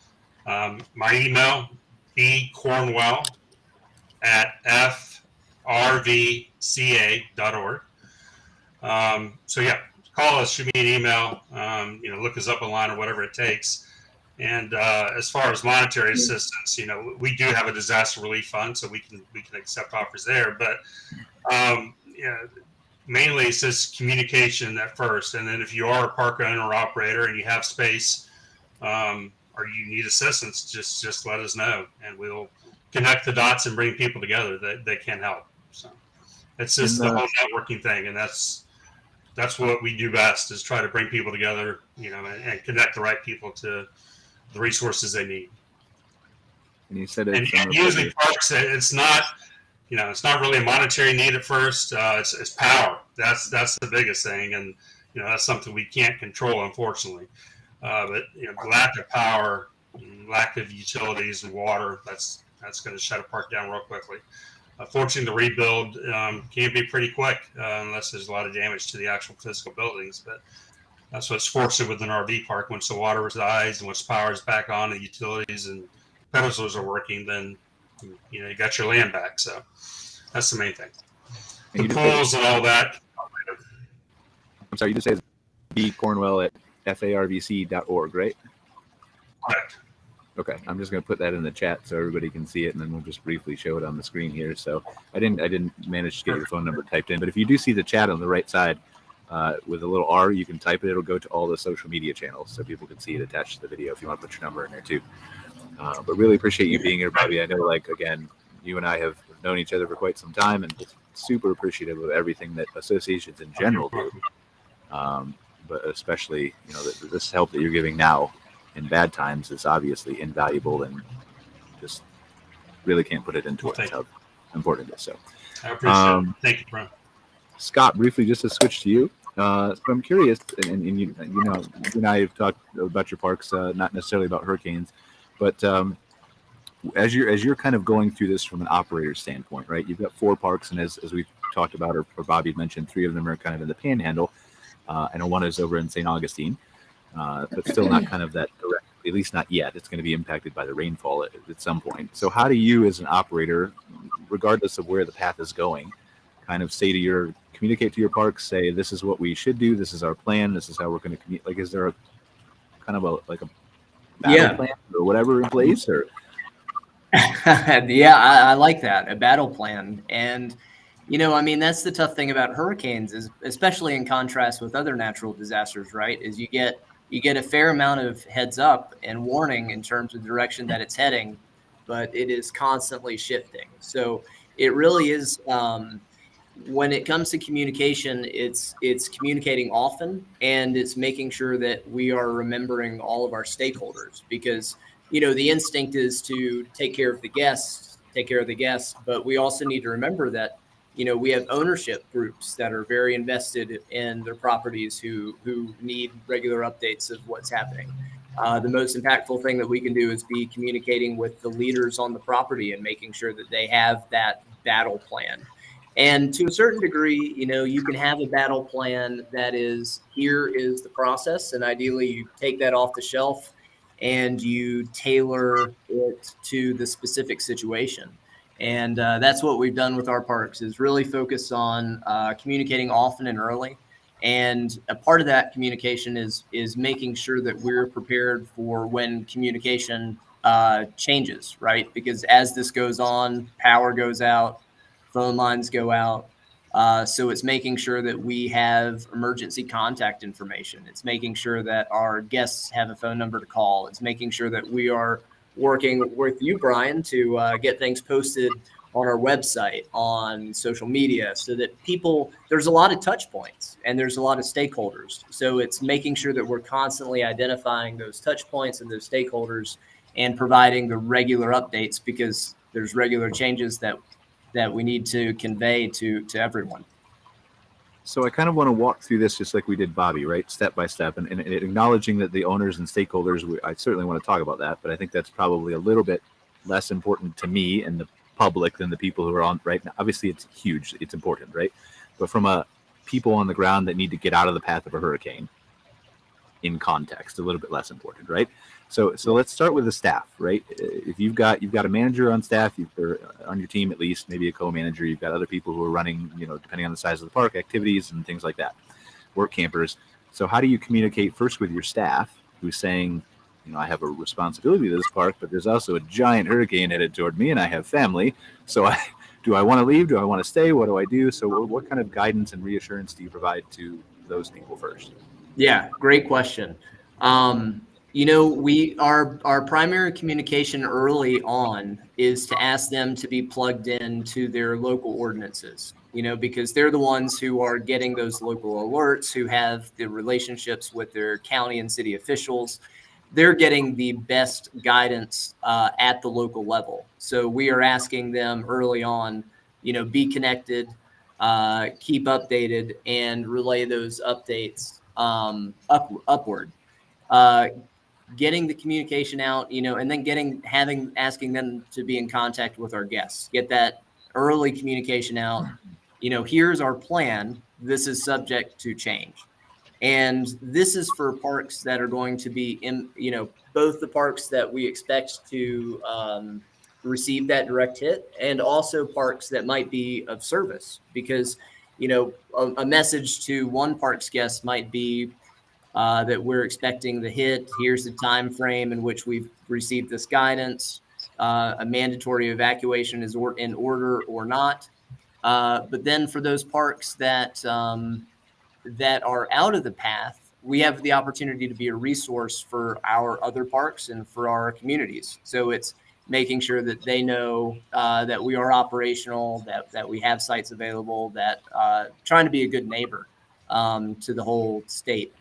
My email, bcornwell@frvca.org. So yeah, call us, shoot me an email, look us up online or whatever it takes. And as far as monetary assistance, we do have a disaster relief fund, so we can accept offers there. But mainly it's just communication at first, and then if you are a park owner or operator and you have space, or you need assistance, just let us know, and we'll connect the dots and bring people together that can help. So it's just the whole networking thing, and that's what we do best, is try to bring people together, and connect the right people to the resources they need. And you said and usually parks, it's not really a monetary need at first. It's power. That's the biggest thing, and that's something we can't control, unfortunately. But lack of power, lack of utilities and water, that's going to shut a park down real quickly. Fortunately, the rebuild can be pretty quick unless there's a lot of damage to the actual physical buildings. But that's what's fortunate with an RV park. Once the water resides and once power is back on, the utilities and pedestals are working, then you got your land back. So that's the main thing. The pools and all that. I'm sorry, you just said bcornwell@farvc.org, right? Correct. Okay, I'm just going to put that in the chat so everybody can see it, and then we'll just briefly show it on the screen here. So I didn't manage to get your phone number typed in, but if you do see the chat on the right side with a little R, you can type it. It'll go to all the social media channels so people can see it attached to the video if you want to put your number in there too. But really appreciate you being here, Bobby. I know, again, you and I have known each other for quite some time, and just super appreciative of everything that associations in general do. But especially, this help that you're giving now in bad times is obviously invaluable, and just really can't put it into words how important it is. So I appreciate it. Thank you, Brian. Scott, briefly, just to switch to you. So I'm curious, and you and I have talked about your parks, not necessarily about hurricanes, but as you're kind of going through this from an operator standpoint, right? You've got 4 parks, and as we've talked about, or Bobby mentioned, 3 of them are kind of in the Panhandle. I know one is over in St. Augustine, but still not kind of that direct, at least not yet. It's going to be impacted by the rainfall at some point. So how do you, as an operator, regardless of where the path is going, kind of communicate to your parks, say, this is what we should do, this is our plan, this is how we're going to communicate? Is there a kind of a battle plan or whatever in place? Or I like that, a battle plan. And that's the tough thing about hurricanes, is especially in contrast with other natural disasters, right? Is you get a fair amount of heads up and warning in terms of the direction that it's heading, but it is constantly shifting. So it really is, when it comes to communication, it's communicating often, and it's making sure that we are remembering all of our stakeholders, because the instinct is to take care of the guests, but we also need to remember that we have ownership groups that are very invested in their properties who need regular updates of what's happening. The most impactful thing that we can do is be communicating with the leaders on the property and making sure that they have that battle plan. And to a certain degree, you can have a battle plan that is, here is the process, and ideally you take that off the shelf and you tailor it to the specific situation. And that's what we've done with our parks, is really focus on communicating often and early. And a part of that communication is making sure that we're prepared for when communication changes, right? Because as this goes on, power goes out, phone lines go out. So it's making sure that we have emergency contact information. It's making sure that our guests have a phone number to call. It's making sure that we are working with you, Brian, to get things posted on our website, on social media, so that there's a lot of touch points and there's a lot of stakeholders. So it's making sure that we're constantly identifying those touch points and those stakeholders and providing the regular updates, because there's regular changes that we need to convey to everyone. So I kind of want to walk through this just like we did Bobby, right? Step by step, and acknowledging that the owners and stakeholders, I certainly want to talk about that, but I think that's probably a little bit less important to me and the public than the people who are on right now. Obviously, it's huge. It's important, right? But from a people on the ground that need to get out of the path of a hurricane, in context, a little bit less important, right? So let's start with the staff, right? If you've got a manager on staff, or on your team at least, maybe a co-manager, you've got other people who are running, depending on the size of the park, activities and things like that, work campers. So how do you communicate first with your staff who's saying, I have a responsibility to this park, but there's also a giant hurricane headed toward me and I have family. So do I want to leave? Do I want to stay? What do I do? So what kind of guidance and reassurance do you provide to those people first? Yeah, great question. Our primary communication early on is to ask them to be plugged into their local ordinances, because they're the ones who are getting those local alerts, who have the relationships with their county and city officials. They're getting the best guidance at the local level. So we are asking them early on, be connected, keep updated, and relay those updates upward. Getting the communication out, and then asking them to be in contact with our guests. Get that early communication out. Here's our plan. This is subject to change. And this is for parks that are going to be in, both the parks that we expect to receive that direct hit, and also parks that might be of service, because, a message to one park's guest might be that we're expecting the hit. Here's the time frame in which we've received this guidance. A mandatory evacuation is in order or not. But then for those parks that are out of the path, we have the opportunity to be a resource for our other parks and for our communities. So it's making sure that they know that we are operational, that we have sites available, that trying to be a good neighbor to the whole state.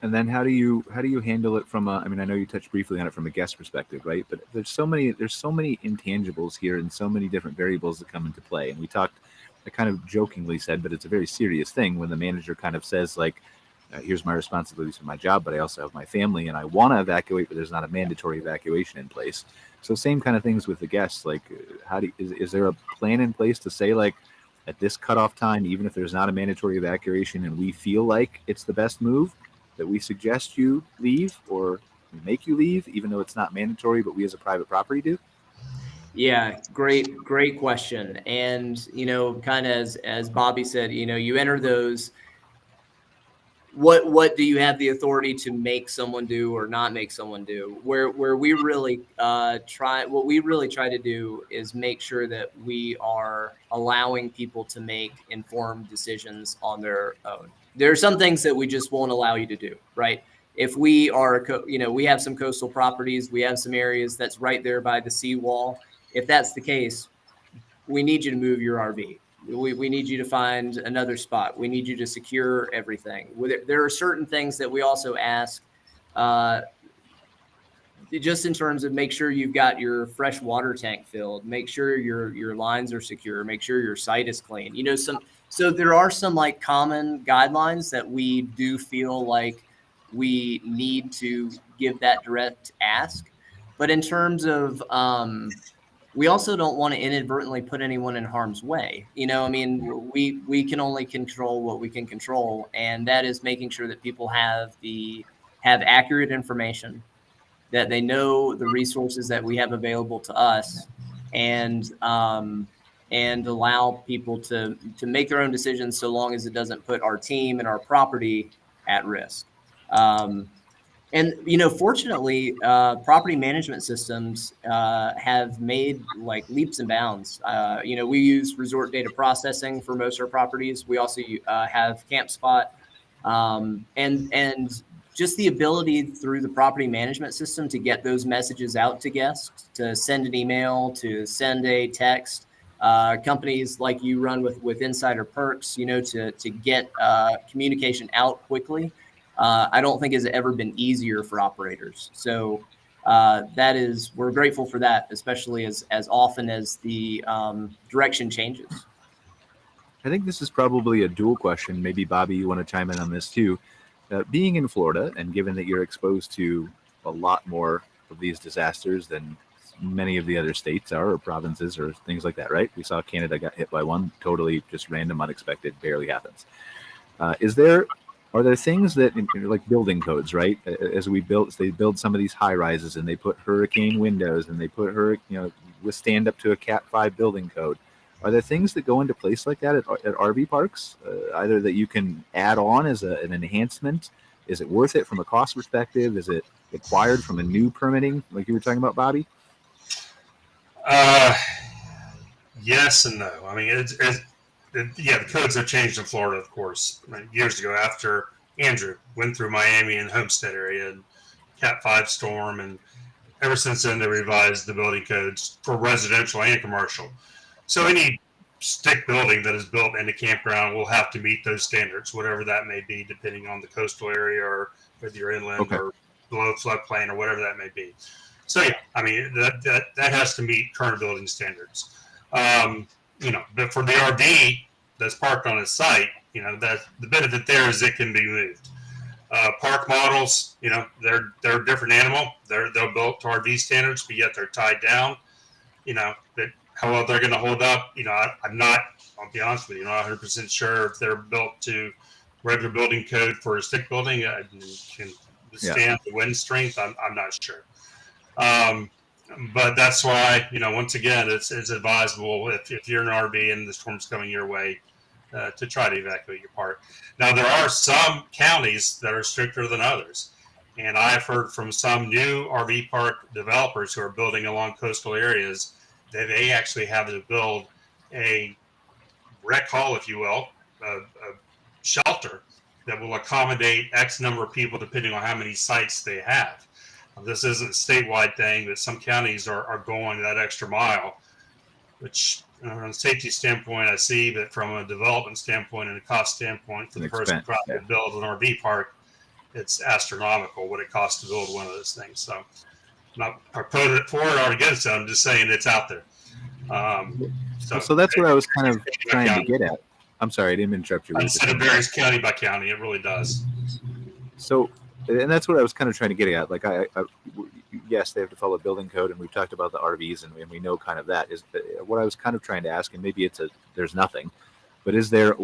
And then how do you handle it from I know you touched briefly on it from a guest perspective, right? But there's so many intangibles here and so many different variables that come into play. And I kind of jokingly said, but it's a very serious thing when the manager kind of says, like, here's my responsibilities for my job, but I also have my family and I want to evacuate, but there's not a mandatory evacuation in place. So same kind of things with the guests. Like, is there a plan in place to say, like, at this cutoff time, even if there's not a mandatory evacuation and we feel like it's the best move, that we suggest you leave or we make you leave, even though it's not mandatory, but we as a private property do? Yeah, great question. And, kind of as Bobby said, you enter those, what do you have the authority to make someone do or not make someone do? Where we really try to do is make sure that we are allowing people to make informed decisions on their own. There are some things that we just won't allow you to do, right? If we are, we have some coastal properties, we have some areas that's right there by the seawall. If that's the case, we need you to move your RV. We need you to find another spot. We need you to secure everything. There are certain things that we also ask, just in terms of make sure you've got your fresh water tank filled, make sure your lines are secure, make sure your site is clean. So there are some like common guidelines that we do feel like we need to give that direct ask. But in terms of, we also don't want to inadvertently put anyone in harm's way. We can only control what we can control. And that is making sure that people have accurate information, that they know the resources that we have available to us, and allow people to make their own decisions so long as it doesn't put our team and our property at risk. Fortunately, property management systems have made like leaps and bounds. We use resort data processing for most of our properties. We also have CampSpot, and just the ability through the property management system to get those messages out to guests, to send an email, to send a text. Companies like you run with Insider Perks, to get communication out quickly. I don't think has ever been easier for operators. So we're grateful for that, especially as often as the direction changes. I think this is probably a dual question. Maybe Bobby, you want to chime in on this too. Being in Florida, and given that you're exposed to a lot more of these disasters than many of the other states are, or provinces, or things like that, right? We saw Canada got hit by one, totally just random, unexpected, barely happens. Is there Are there things that, like building codes, right? As they build some of these high rises and they put hurricane windows and they put withstand up to a Cat 5 building code. Are there things that go into place like that at RV parks, either that you can add on as an enhancement? Is it worth it from a cost perspective? Is it required from a new permitting, like you were talking about, Bobby? Yes and no. I mean, the codes have changed in Florida, of course. I mean, years ago, after Andrew went through Miami and Homestead area and Cat 5 storm, and ever since then they revised the building codes for residential and commercial. So any stick building that is built in a campground will have to meet those standards, whatever that may be, depending on the coastal area or whether you're inland or below floodplain or whatever that may be. So yeah, I mean that has to meet current building standards. But for the RV that's parked on its site, that the benefit there is it can be moved. Park models, they're a different animal. They're built to RV standards, but yet they're tied down. That how well they're going to hold up. I'm not. I'll be honest with you, not 100% sure if they're built to regular building code for a stick building can withstand the wind strength. I'm not sure. But that's why, once again, it's advisable if you're an RV and the storm's coming your way to try to evacuate your park. Now, there are some counties that are stricter than others. And I've heard from some new RV park developers who are building along coastal areas that they actually have to build a rec hall, if you will, a shelter that will accommodate X number of people depending on how many sites they have. This isn't a statewide thing, but some counties are going that extra mile, which from a safety standpoint I see, but from a development standpoint and a cost standpoint for the person trying to build an RV park, it's astronomical what it costs to build one of those things. So I'm not proponent for it or against it. I'm just saying it's out there. So that's what I was kind of trying to get at. I'm sorry, I didn't interrupt you. It varies county by county. It really does. So, and that's what I was kind of trying to get at. Like, yes, they have to follow building code, and we've talked about the RVs, and we know kind of that. Is what I was kind of trying to ask, and maybe there's nothing, but is there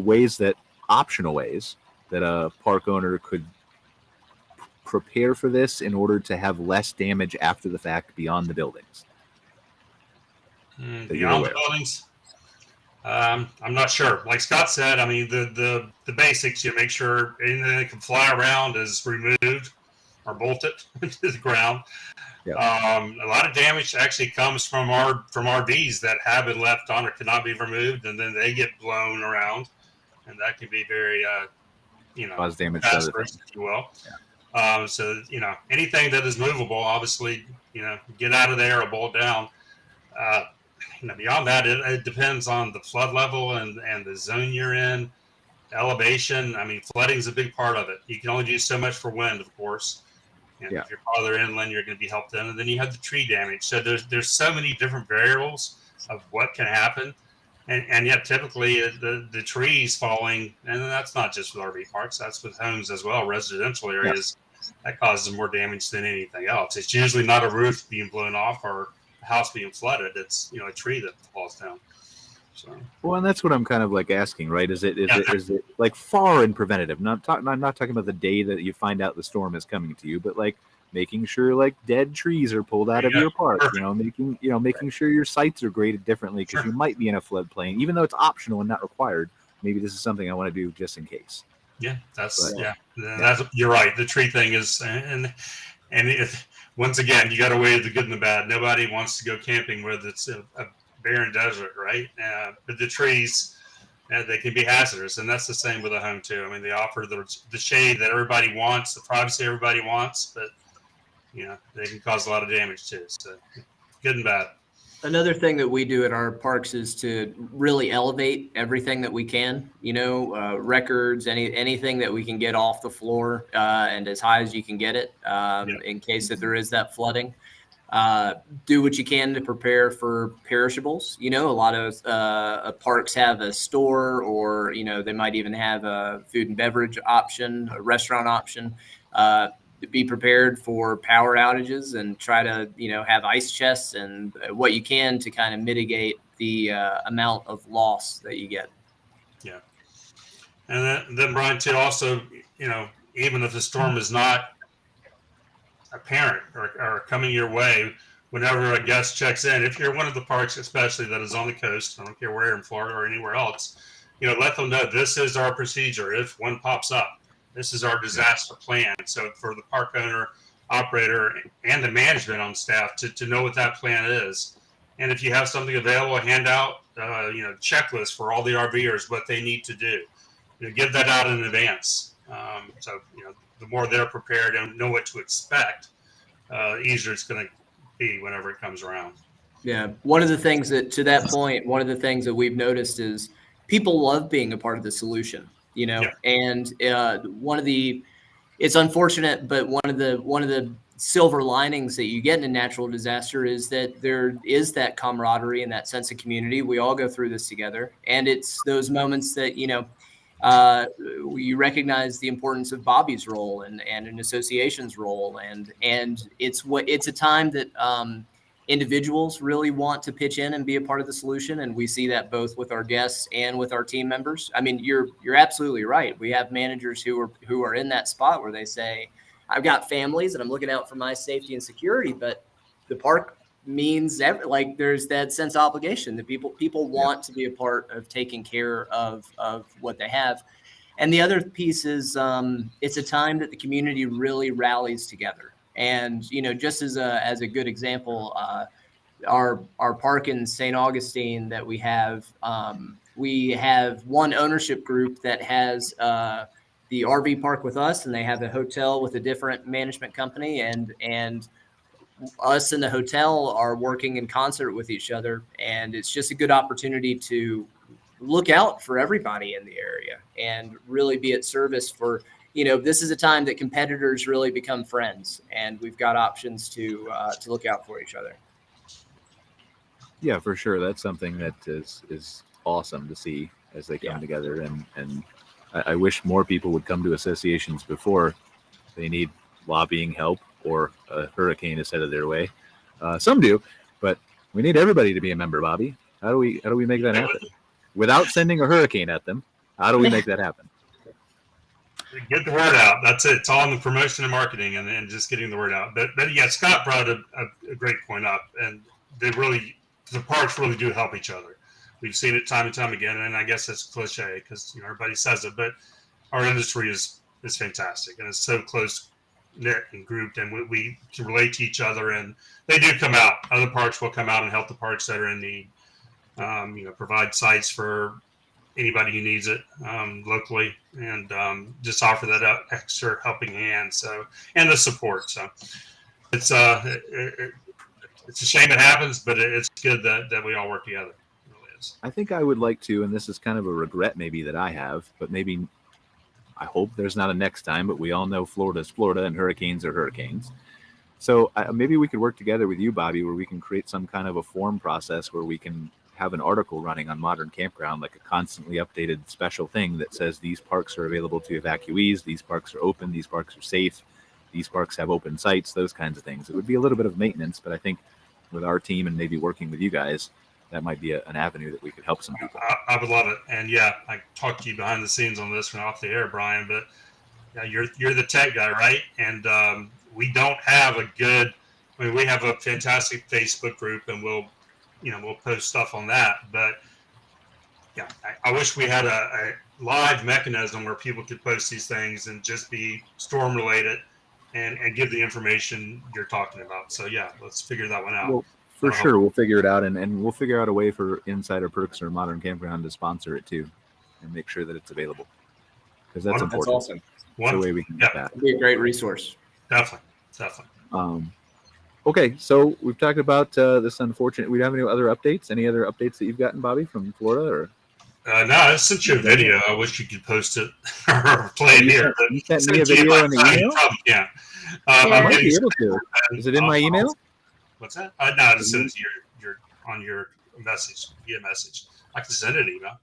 optional ways that a park owner could prepare for this in order to have less damage after the fact beyond the buildings? Beyond the buildings? I'm not sure. Like Scott said, I mean, the basics, you make sure anything that can fly around is removed or bolted to the ground. Yep. A lot of damage actually comes from RVs that have been left on or cannot be removed, and then they get blown around, and that can be very, cause damage, if you will. Yeah. So, anything that is movable, obviously, get out of there or bolt down. Beyond that, it depends on the flood level and the zone you're in, elevation. I mean, flooding is a big part of it. You can only do so much for wind, of course. And if you're farther inland, you're going to be helped in. And then you have the tree damage. So there's so many different variables of what can happen. And yet typically the trees falling, and that's not just with RV parks, that's with homes as well, residential areas, that causes more damage than anything else. It's usually not a roof being blown off or house being flooded. It's a tree that falls down. So well, and that's what I'm kind of like asking, right? Is it like far and preventative? Not talking about the day that you find out the storm is coming to you, but like making sure like dead trees are pulled out of your park. Perfect. Making sure your sites are graded differently because you might be in a floodplain, even though it's optional and not required. Maybe this is something I want to do just in case. Yeah, you're right. The tree thing is and if. Once again, you got to weigh the good and the bad. Nobody wants to go camping where it's a barren desert, right? But the trees, they can be hazardous, and that's the same with a home too. I mean, they offer the shade that everybody wants, the privacy everybody wants, but they can cause a lot of damage too. So, good and bad. Another thing that we do at our parks is to really elevate everything that we can, records, anything that we can get off the floor and as high as you can get it in case that there is that flooding. Do what you can to prepare for perishables. A lot of parks have a store or, they might even have a food and beverage option, a restaurant option. Be prepared for power outages and try to, have ice chests and what you can to kind of mitigate the amount of loss that you get. Yeah. And then Brian, too, also, even if the storm is not apparent or coming your way, whenever a guest checks in, if you're one of the parks, especially that is on the coast, I don't care where in Florida or anywhere else, let them know this is our procedure. If one pops up, this is our disaster plan. So for the park owner, operator, and the management on staff to know what that plan is. And if you have something available, hand out, checklist for all the RVers, what they need to do. Give that out in advance. So the more they're prepared and know what to expect, easier it's going to be whenever it comes around. Yeah. One of the things to that point, one of the things that we've noticed is people love being a part of the solution, and it's unfortunate, but one of the silver linings that you get in a natural disaster is that there is that camaraderie and that sense of community. We all go through this together, and it's those moments that, you recognize the importance of Bobby's role and an association's role. And it's a time that individuals really want to pitch in and be a part of the solution. And we see that both with our guests and with our team members. I mean, you're absolutely right. We have managers who are in that spot where they say, I've got families and I'm looking out for my safety and security, but the park means there's that sense of obligation that people want to be a part of taking care of what they have. And the other piece is it's a time that the community really rallies together. And, just as a good example, our park in St. Augustine that we have one ownership group that has the RV park with us, and they have a hotel with a different management company, and us and the hotel are working in concert with each other. And it's just a good opportunity to look out for everybody in the area and really be at service for, this is a time that competitors really become friends, and we've got options to look out for each other. Yeah, for sure. That's something that is awesome to see as they come together. And I wish more people would come to associations before they need lobbying help or a hurricane is headed their way. Some do, but we need everybody to be a member, Bobby. How do we make that happen? Without sending a hurricane at them, how do we make that happen? Get the word out. That's it. It's all in the promotion and marketing and just getting the word out. But yeah, Scott brought a great point up, and the parks really do help each other. We've seen it time and time again, and I guess it's cliche because everybody says it, but our industry is fantastic, and it's so close knit and grouped, and we can relate to each other. And they do come out. Other parks will come out and help the parks that are in need. Provide sites for anybody who needs it locally, and just offer that extra helping hand. So, and the support. So it's a shame it happens, but it's good that we all work together. It really is. I think I would like to, and this is kind of a regret maybe that I have, but maybe I hope there's not a next time, but we all know Florida's Florida and hurricanes are hurricanes. So maybe we could work together with you, Bobby, where we can create some kind of a form process where we can have an article running on Modern Campground, like a constantly updated special thing that says these parks are available to evacuees, these parks are open, these parks are safe, these parks have open sites, those kinds of things. It would be a little bit of maintenance, but I think with our team and maybe working with you guys, that might be an avenue that we could help some people. I would love it. And yeah, I talked to you behind the scenes on this one off the air, Brian, but yeah, you're the tech guy, right? And we don't have we have a fantastic Facebook group, and we'll post stuff on that. But yeah, I wish we had a live mechanism where people could post these things and just be storm related and give the information you're talking about. So yeah, let's figure that one out. Well, for sure, we'll figure it out, and we'll figure out a way for Insider Perks or Modern Campground to sponsor it too, and make sure that it's available, because that's important. That's awesome. That's the way we can get that. It'd be a great resource. Definitely. Okay, so we've talked about this unfortunate. We have any other updates? Any other updates that you've gotten, Bobby, from Florida? Or no, I sent you a video. I wish you could post it or play it here. You sent me a video in the email? You probably can't. I might be able to. Is it in my email? What's that? No, I just sent it to your on your message. Via message. I can send it an email.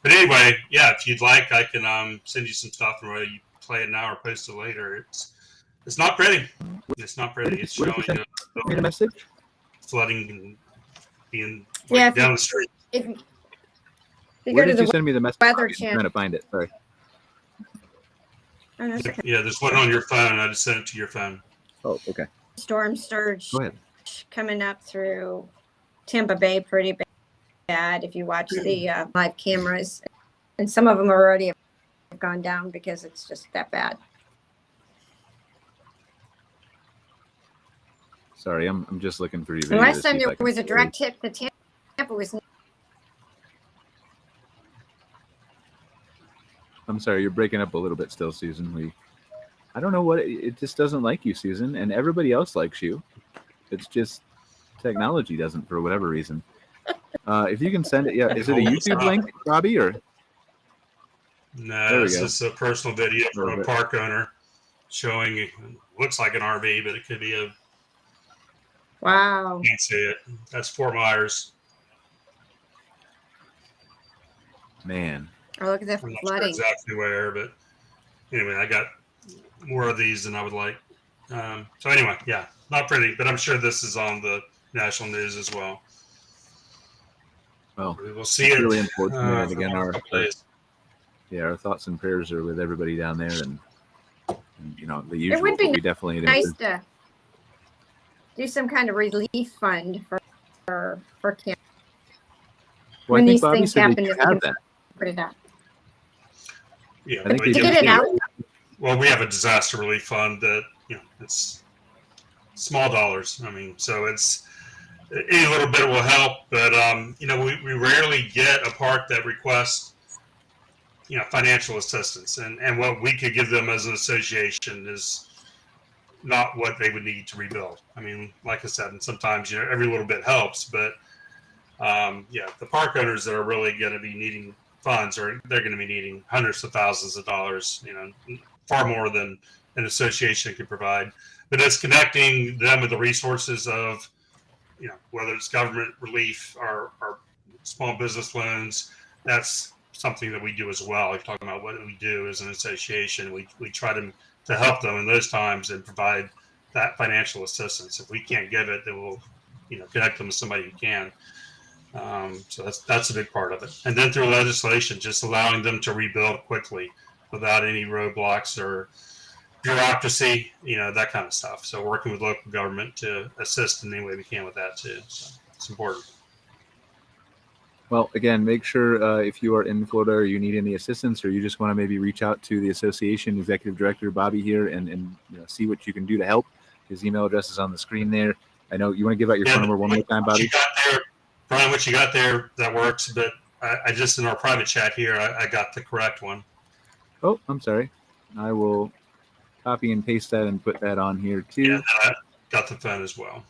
But anyway, yeah, if you'd like, I can send you some stuff and whether you play it now or post it later. It's not pretty. It's not pretty. It's showing a message. Flooding and being down the street. If you Where go to did the you send me the message? Weather I'm Channel. trying to find it. Sorry. Oh, that's okay. Yeah, there's one on your phone. I just sent it to your phone. Oh, okay. Storm surge Go ahead. coming up through Tampa Bay pretty bad if you watch the live cameras. And some of them already have gone down because it's just that bad. Sorry, I'm just looking through your The video. last to time see if there I can was a see direct hit to Tampa was I'm sorry, you're breaking up a little bit still, Susan. I don't know what it just doesn't like you, Susan, and everybody else likes you. It's just technology doesn't for whatever reason. If you can send it, yeah, is it a YouTube link, Robbie, or? No, this is a personal video from a park owner showing it looks like an RV, but it could be a. wow. Can't see it. That's Fort Myers. Man. Oh, look at that I'm not flooding. sure exactly where, but anyway, I got more of these than I would like. So anyway, yeah, not pretty, but I'm sure this is on the national news as well. Well, we will see it. Really unfortunate. And again, our thoughts and prayers are with everybody down there, and you know the usual. It would be we definitely nice to do some kind of relief fund for camp. Well, when I think these Bobby things said happen, they to have that. put it out. Yeah, I think to get it out. Well, we have a disaster relief fund that it's small dollars. I mean, so it's any little bit will help, but we rarely get a park that requests financial assistance, and what we could give them as an association is not what they would need to rebuild. I mean, like I said, and sometimes every little bit helps, but the park owners that are really going to be needing funds, or they're going to be needing hundreds of thousands of dollars, far more than an association can provide. But it's connecting them with the resources of, whether it's government relief or small business loans. That's something that we do as well. You're talking about what we do as an association. We try to help them in those times and provide that financial assistance. If we can't give it, then we'll, connect them with somebody who can. So that's a big part of it. And then through legislation, just allowing them to rebuild quickly without any roadblocks or bureaucracy, that kind of stuff. So working with local government to assist in any way we can with that too. So it's important. Well, again, make sure if you are in Florida or you need any assistance, or you just want to maybe reach out to the association executive director, Bobby here, and see what you can do to help. His email address is on the screen there. I know you want to give out your phone number one more time, Bobby. Brian, what you got there, that works, but I just, in our private chat here, I got the correct one. Oh, I'm sorry. I will copy and paste that and put that on here too. Yeah, I got the phone as well.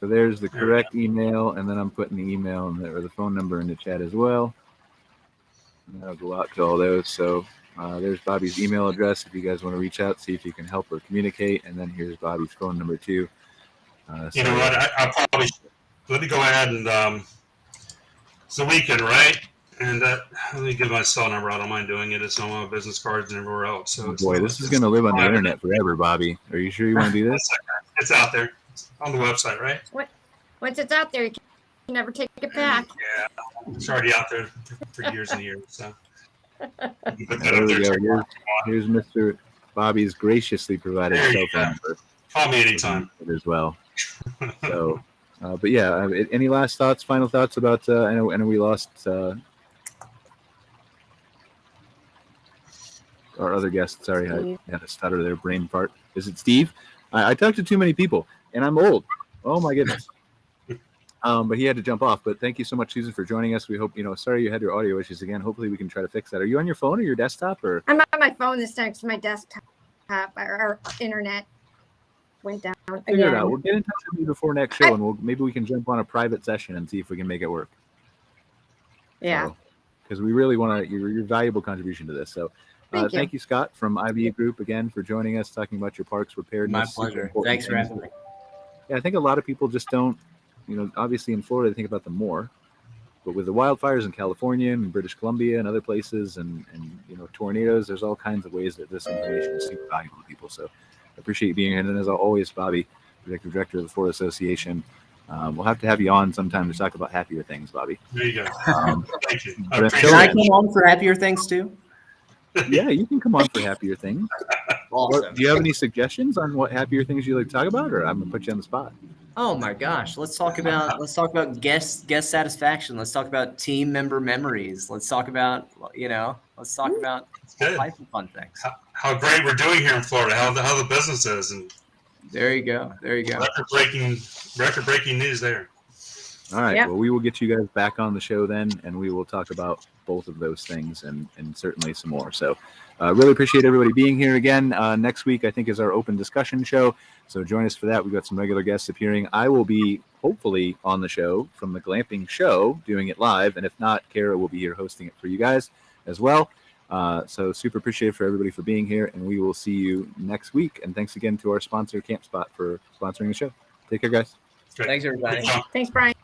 So there's the correct email, and then I'm putting the email or the phone number in the chat as well. And that'll go out to all those. So there's Bobby's email address if you guys want to reach out, see if you can help or communicate. And then here's Bobby's phone number too. You know what? I probably let me go ahead and it's the weekend, right? And let me give my cell number. I don't mind doing it. It's on my business cards and everywhere else. So boy, this is going to live on the internet forever, Bobby. Are you sure you want to do this? It's out there. It's on the website, right? Once it's out there, you can never take it back. Yeah, it's already out there for years and years. So there we go. Here's Mr. Bobby's graciously provided cell phone number. Call me anytime as well. So, but yeah, any last thoughts, final thoughts about? I know we lost our other guest. Sorry, I had a stutter there, brain fart. Is it Steve? I talked to too many people, and I'm old. Oh my goodness. But he had to jump off. But thank you so much, Susan, for joining us. We hope, sorry you had your audio issues again. Hopefully we can try to fix that. Are you on your phone or your desktop? Or I'm on my phone this time because my desktop our internet went down again. Figure it out. We'll get in touch with you before next show, and maybe we can jump on a private session and see if we can make it work. Yeah. Because we really want your valuable contribution to this. So thank you, Scott, from RVer Group, again, for joining us, talking about your parks preparedness. My pleasure. Thanks for having me. Yeah, I think a lot of people just don't, obviously in Florida, they think about them more. But with the wildfires in California and British Columbia and other places and tornadoes, there's all kinds of ways that this information is super valuable to people. So I appreciate you being here. And as always, Bobby, Executive Director of the Florida Association, we'll have to have you on sometime to talk about happier things, Bobby. There you go. Thank you. Can I come on for happier things too? Yeah, you can come on for happier things. Awesome. Do you have any suggestions on what happier things you like to talk about, or I'm gonna put you on the spot? Oh my gosh, let's talk about guest satisfaction. Let's talk about team member memories. Let's talk about all types of fun things. How great we're doing here in Florida. How the business is, and there you go. Record breaking news there. All right. Yep. Well, we will get you guys back on the show then, and we will talk about both of those things and certainly some more. So really appreciate everybody being here again. Next week, I think, is our open discussion show. So join us for that. We've got some regular guests appearing. I will be hopefully on the show from the glamping show, doing it live. And if not, Cara will be here hosting it for you guys as well. So super appreciative for everybody for being here, and we will see you next week. And thanks again to our sponsor, CampSpot, for sponsoring the show. Take care, guys. Great. Thanks, everybody. Thanks, Brian.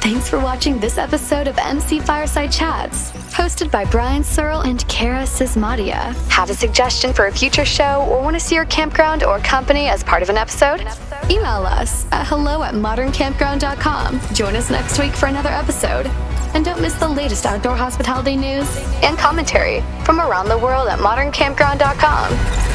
Thanks for watching this episode of MC Fireside Chats, hosted by Brian Searl and Cara Csizmadia. Have a suggestion for a future show or want to see your campground or company as part of an episode? Email us at hello@moderncampground.com. Join us next week for another episode. And don't miss the latest outdoor hospitality news and commentary from around the world at moderncampground.com.